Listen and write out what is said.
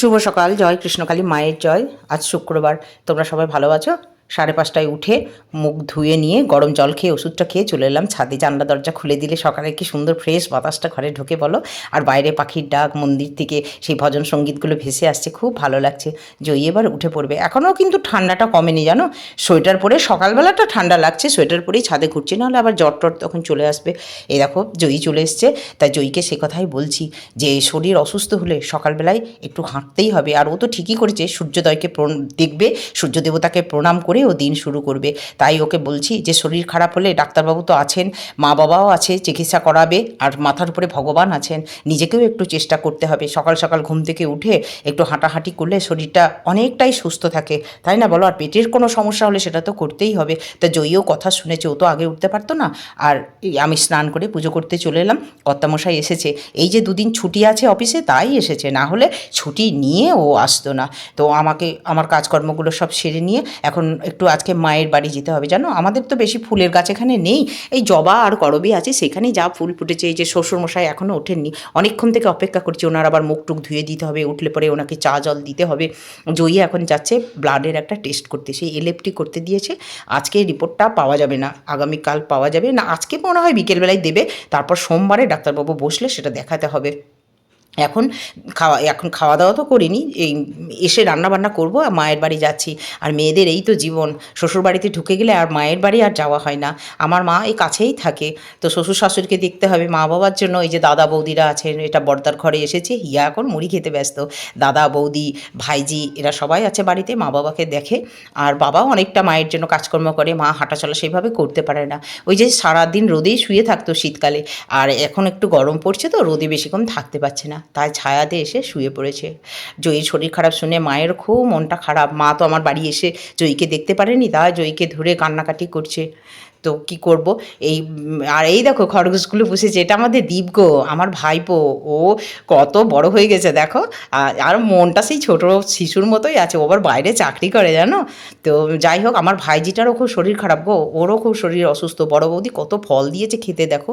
শুভ সকাল, জয় কৃষ্ণকালী মায়ের জয়। আজ শুক্রবার, তোমরা সবাই ভালো আছো? 5:30টায় উঠে মুখ ধুয়ে নিয়ে গরম জল খেয়ে ওষুধটা খেয়ে চলে এলাম ছাদে। জানলা দরজা খুলে দিলে সকালে কি সুন্দর ফ্রেশ বাতাসটা ঘরে ঢোকে বলো। আর বাইরে পাখির ডাক, মন্দির থেকে সেই ভজন সঙ্গীতগুলো ভেসে আসছে, খুব ভালো লাগছে। জয়ী এবার উঠে পড়বে। এখনও কিন্তু ঠান্ডাটা কমেনি জানো। সোয়েটার পরে সকালবেলাটা ঠান্ডা লাগছে, সোয়েটার পরেই ছাদে ঘুরছে, নাহলে আবার জ্বর টর তখন চলে আসবে। এই দেখো জয়ী চলে এসছে। তাই জয়ীকে সে কথাই বলছি যে শরীর অসুস্থ হলে সকালবেলায় একটু হাঁটতেই হবে। আর ও তো ঠিকই করেছে, সূর্যোদয়কে দেখবে, সূর্য দেবতাকে প্রণাম করে ও দিন শুরু করবে। তাই ওকে বলছি যে শরীর খারাপ হলে ডাক্তারবাবু তো আছেন, মা বাবাও আছে, চিকিৎসা করাবে, আর মাথার উপরে ভগবান আছেন। নিজেকেও একটু চেষ্টা করতে হবে, সকাল সকাল ঘুম থেকে উঠে একটু হাঁটাহাঁটি করলে শরীরটা অনেকটাই সুস্থ থাকে, তাই না বলো? আর পেটের কোনো সমস্যা হলে সেটা তো করতেই হবে। তা জয়ীও কথা শুনেছে, ও তো আগে উঠতে পারতো না। আর আমি স্নান করে পুজো করতে চলে এলাম। কর্তামশাই এসেছে, এই যে দুদিন ছুটি আছে অফিসে তাই এসেছে, না হলে ছুটি নিয়ে ও আসতো না। তো আমাকে আমার কাজকর্মগুলো সব সেরে নিয়ে এখন একটু আজকে মায়ের বাড়ি যেতে হবে। জানো, আমাদের তো বেশি ফুলের গাছ এখানে নেই, এই জবা আর করবী আছে, সেখানেই যা ফুল ফুটেছে। এই যে শ্বশুরমশাই এখনও ওঠেননি, অনেকক্ষণ থেকে অপেক্ষা করছি। ওনার আবার মুখ টুক ধুয়ে দিতে হবে, উঠলে পরে ওনাকে চা জল দিতে হবে। জয়ী এখন যাচ্ছে ব্লাডের একটা টেস্ট করতে, সেই এলএফটি করতে দিয়েছে। আজকে রিপোর্টটা পাওয়া যাবে না, আগামীকাল পাওয়া যাবে না। আজকে মনে হয় বিকেলবেলায় দেবে, তারপর সোমবারে ডাক্তারবাবু বসলে সেটা দেখাতে হবে। এখন খাওয়া দাওয়া তো করিনি, এই এসে রান্নাবান্না করবো, আর মায়ের বাড়ি যাচ্ছি। আর মেয়েদের এই তো জীবন, শ্বশুর বাড়িতে ঢুকে গেলে আর মায়ের বাড়ি আর যাওয়া হয় না। আমার মা এই কাছেই থাকে, তো শ্বশুর শাশুড়িকে দেখতে হবে। মা বাবার জন্য এই যে দাদা বৌদিরা আছেন, এটা বর্দার ঘরে এসেছে, হিয়া এখন মুড়ি খেতে ব্যস্ত। দাদা বৌদি ভাইজি এরা সবাই আছে বাড়িতে, মা বাবাকে দেখে। আর বাবাও অনেকটা মায়ের জন্য কাজকর্ম করে, মা হাঁটাচলা সেইভাবে করতে পারে না। ওই যে সারাদিন রোদেই শুয়ে থাকতো শীতকালে, আর এখন একটু গরম পড়ছে তো রোদে বেশিক্ষণ থাকতে পারছে না, তাই ছায়াতে এসে শুয়ে পড়েছে। জয়ীর শরীর খারাপ শুনে মায়ের খুব মনটা খারাপ। মা তো আমার বাড়ি এসে জয়ীকে দেখতে পারেনি, তাই জয়ীকে ধরে কান্নাকাটি করছে। তো কি করব এই আর এই দেখো খরগোশগুলো পুষেছে, এটা আমাদের দ্বীপ গো, আমার ভাইপো। ও কত বড় হয়ে গেছে দেখো। আর মনটা সেই ছোটো শিশুর মতোই আছে। ও আবার বাইরে চাকরি করে জানো। তো যাই হোক, আমার ভাইজিটারও খুব শরীর খারাপ গো, ওরও খুব শরীর অসুস্থ। বড় বৌদি কত ফল দিয়েছে খেতে দেখো।